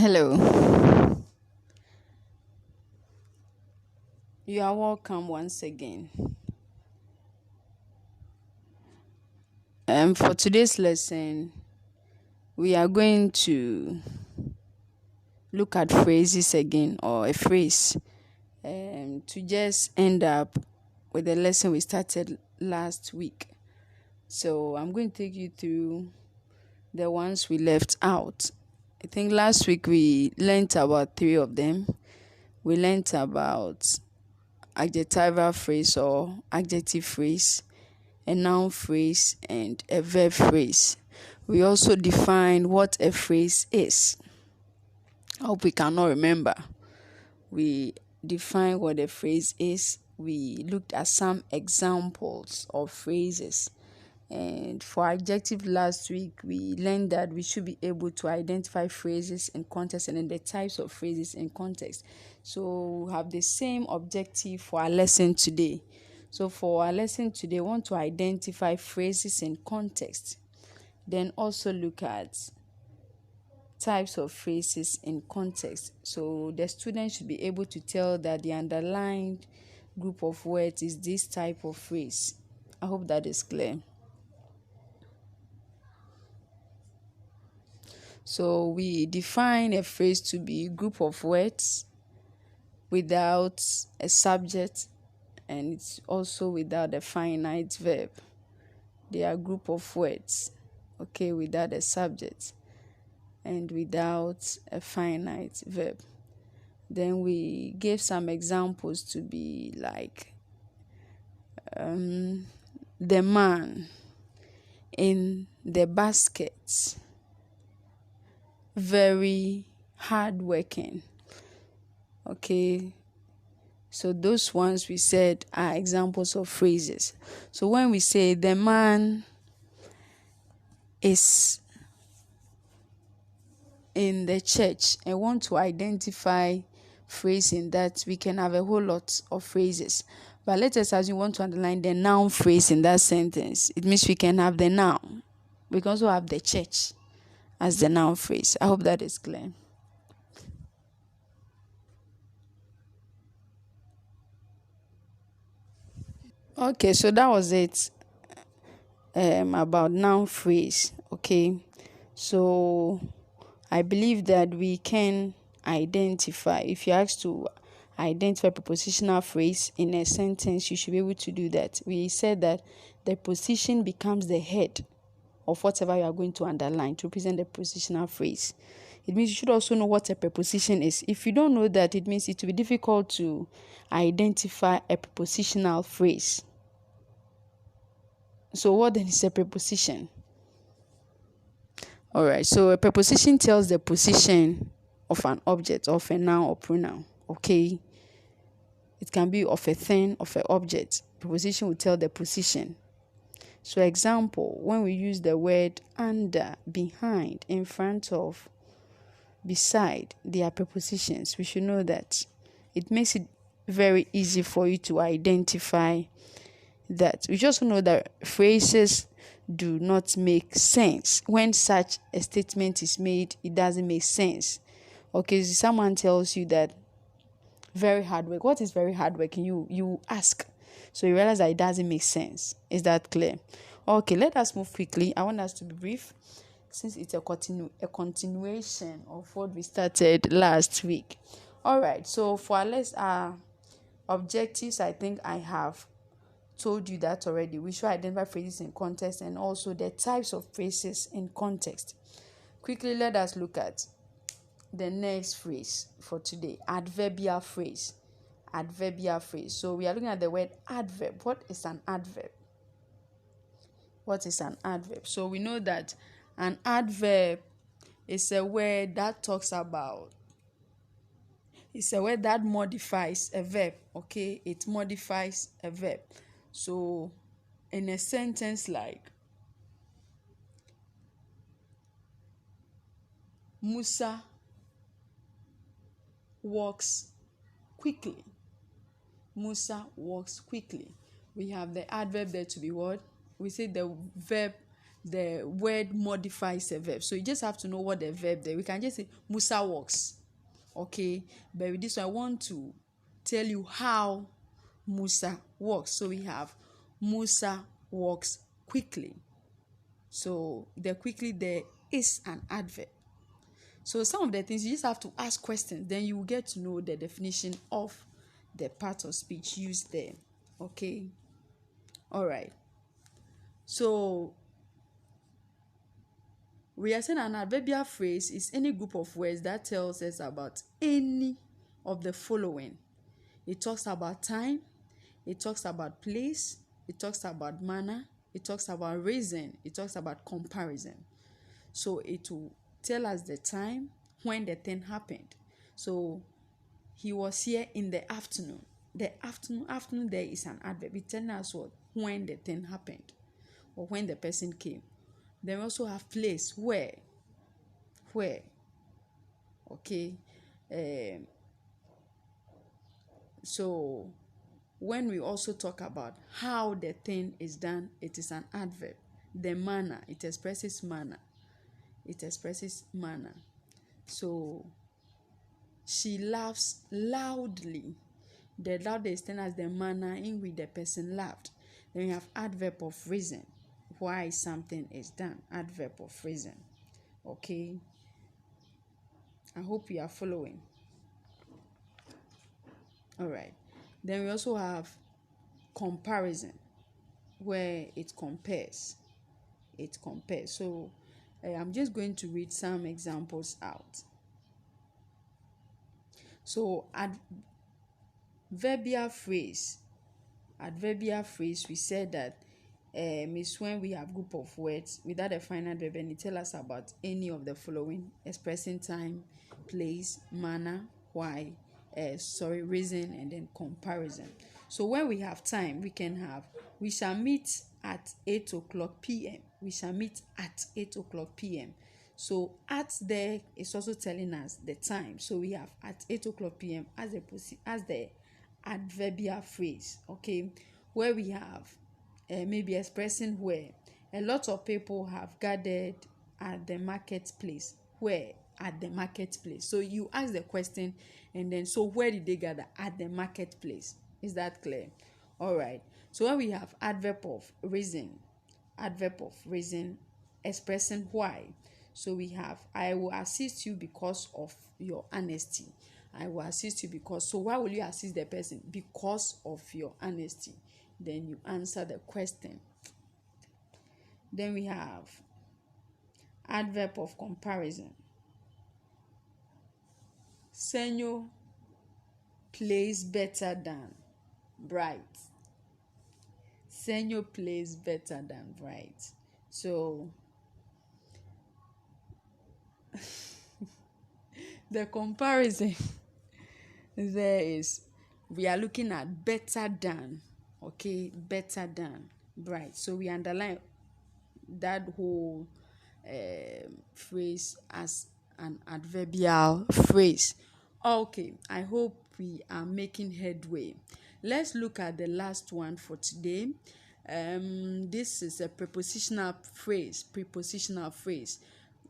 Hello, you are welcome once again. For today's lesson, we are going to look at phrases again, or a phrase, to just end up with the lesson we started last week. So I'm going to take you through the ones we left out. I think last week we learnt about three of them. We learnt about adjectival phrase or adjective phrase, a noun phrase, and a verb phrase. We also define what a phrase is. I hope we cannot remember. We define what a phrase is. We looked at some examples of phrases. And for adjective last week, we learned that we should be able to identify phrases in context and then the types of phrases in context. So we have the same objective for our lesson today. So for our lesson today, we want to identify phrases in context. Then also look at types of phrases in context. So the student should be able to tell that the underlined group of words is this type of phrase. I hope that is clear. So we define a phrase to be a group of words without a subject, and it's also without a finite verb. They are a group of words, okay, without a subject and without a finite verb. Then we gave some examples to be like the man in the basket, very hardworking. Okay, so those ones we said are examples of phrases. So when we say the man is in the church and want to identify phrase in that, we can have a whole lot of phrases. But let us assume we want to underline the noun phrase in that sentence. It means we can have the noun. We can also have the church as the noun phrase. I hope that is clear. Okay, so that was it about noun phrase. Okay, so I believe that we can identify. If you ask to identify prepositional phrase in a sentence, you should be able to do that. We said that the position becomes the head of whatever you are going to underline to represent the prepositional phrase. It means you should also know what a preposition is. If you don't know that, it means it will be difficult to identify a prepositional phrase. So what then is a preposition? All right, so a preposition tells the position of an object, of a noun or pronoun. Okay, it can be of a thing, of an object. Preposition will tell the position. So example, when we use the word under, behind, in front of, beside, they are prepositions. We should know that. It makes it very easy for you to identify that. We just know that phrases do not make sense. When such a statement is made, it doesn't make sense. Okay, so someone tells you that very hard work. What is very hard work? You ask. So you realize that it doesn't make sense. Is that clear? Okay, let us move quickly. I want us to be brief since it's a continuation of what we started last week. All right, so for our objectives, I think I have told you that already. We should identify phrases in context and also the types of phrases in context. Quickly, let us look at the next phrase for today, adverbial phrase. Adverbial phrase. So we are looking at the word adverb. What is an adverb? What is an adverb? So we know that an adverb is a word that talks about, it's a word that modifies a verb. Okay, it modifies a verb. So in a sentence like Musa walks quickly. We have the adverb there to be what? We say the verb the word modifies a verb. So you just have to know what the verb there. We can just say Musa walks. Okay, but with this one, I want to tell you how Musa walks. So we have Musa walks quickly. So the quickly there is an adverb. So some of the things you just have to ask questions, then you will get to know the definition of the part of speech used there. Okay, all right. So we are saying an adverbial phrase is any group of words that tells us about any of the following. It talks about time, it talks about place, it talks about manner, it talks about reason, it talks about comparison. So it will tell us the time when the thing happened. So he was here in the afternoon. The afternoon there is an adverb. It tells us what when the thing happened or when the person came. Then we also have place, where. Okay. So when we also talk about how the thing is done, it is an adverb. The manner, it expresses manner. So she laughs loudly. The loud is telling us the manner in which the person laughed. Then we have adverb of reason. Why something is done. Adverb of reason. Okay. I hope you are following. All right. Then we also have comparison, where it compares. So I'm just going to read some examples out. So adverbial phrase, we said that is when we have group of words without a final verb and it tell us about any of the following: expressing time, place, manner, why, reason, and then comparison. So when we have time, we can have we shall meet at 8:00 p.m. We shall meet at 8:00 p.m. So at there is also telling us the time. So we have at 8:00 p.m. as the adverbial phrase. Okay, where we have maybe expressing where. A lot of people have gathered at the marketplace. Where? At the marketplace. So you ask the question and then so where did they gather? At the marketplace. Is that clear? All right. So when we have adverb of reason, expressing why. So we have I will assist you because of your honesty. I will assist you because. So why will you assist the person? Because of your honesty. Then you answer the question. Then we have adverb of comparison. Senyo plays better than Bright. Senyo plays better than Bright. So the comparison there is we are looking at better than. Okay, better than Bright. So we underline that whole phrase as an adverbial phrase. Okay, I hope we are making headway. Let's look at the last one for today. This is a prepositional phrase.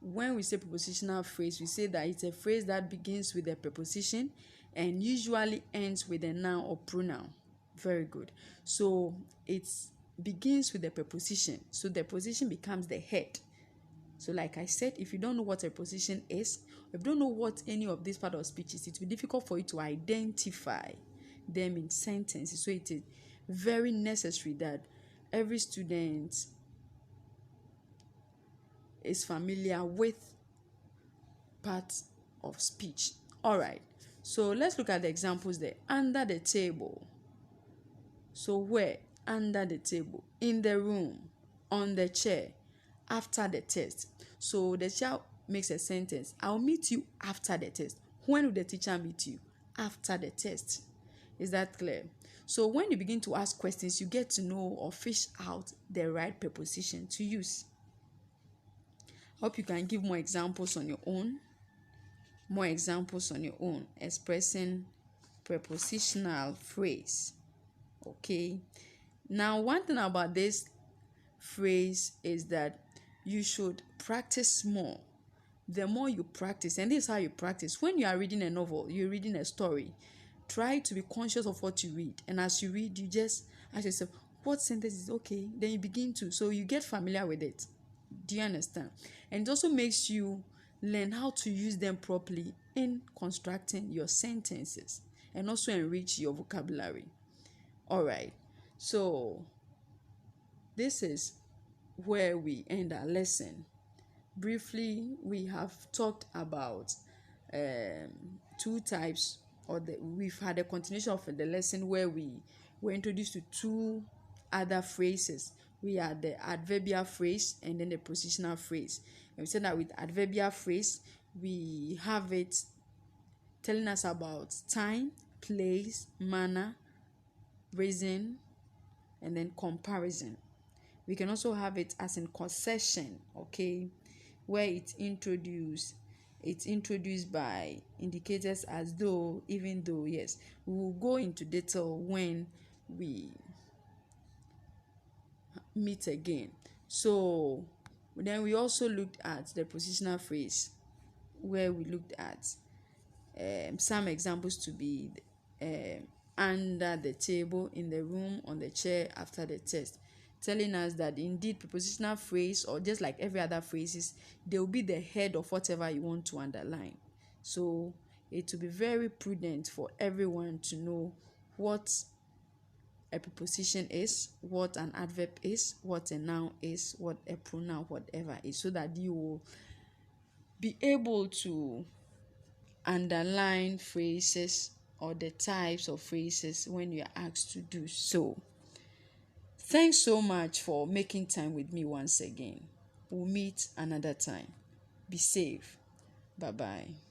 When we say prepositional phrase, we say that it's a phrase that begins with a preposition and usually ends with a noun or pronoun. Very good. So it begins with a preposition. So the preposition becomes the head. So like I said, if you don't know what a preposition is, if you don't know what any of this part of speech is, it will be difficult for you to identify them in sentences. So it is very necessary that every student is familiar with parts of speech. All right. So let's look at the examples there. Under the table. So where? Under the table. In the room. On the chair. After the test. So the child makes a sentence. I'll meet you after the test. When will the teacher meet you? After the test. Is that clear? So when you begin to ask questions, you get to know or fish out the right preposition to use. Hope you can give more examples on your own. Expressing prepositional phrase. Okay. Now, one thing about this phrase is that you should practice more. The more you practice, and this is how you practice. When you are reading a novel, you're reading a story, try to be conscious of what you read. And as you read, you just ask yourself, what sentence is okay? Then you begin to, so you get familiar with it. Do you understand? And it also makes you learn how to use them properly in constructing your sentences and also enrich your vocabulary. All right. So this is where we end our lesson. Briefly, we have talked about two types, we've had a continuation of the lesson where we were introduced to two other phrases. We had the adverbial phrase and then the positional phrase. And we said that with adverbial phrase, we have it telling us about time, place, manner, reason, and then comparison. We can also have it as in concession, okay, where it's introduced by indicators as though, even though. Yes, we will go into detail when we meet again. So then we also looked at the positional phrase, where we looked at some examples to be under the table, in the room, on the chair, after the test, telling us that indeed prepositional phrase, or just like every other phrases, they will be the head of whatever you want to underline. So it will be very prudent for everyone to know what a preposition is, what an adverb is, what a noun is, what a pronoun, whatever is, so that you will be able to underline phrases or the types of phrases when you are asked to do so. Thanks so much for making time with me once again. We'll meet another time. Be safe. Bye bye.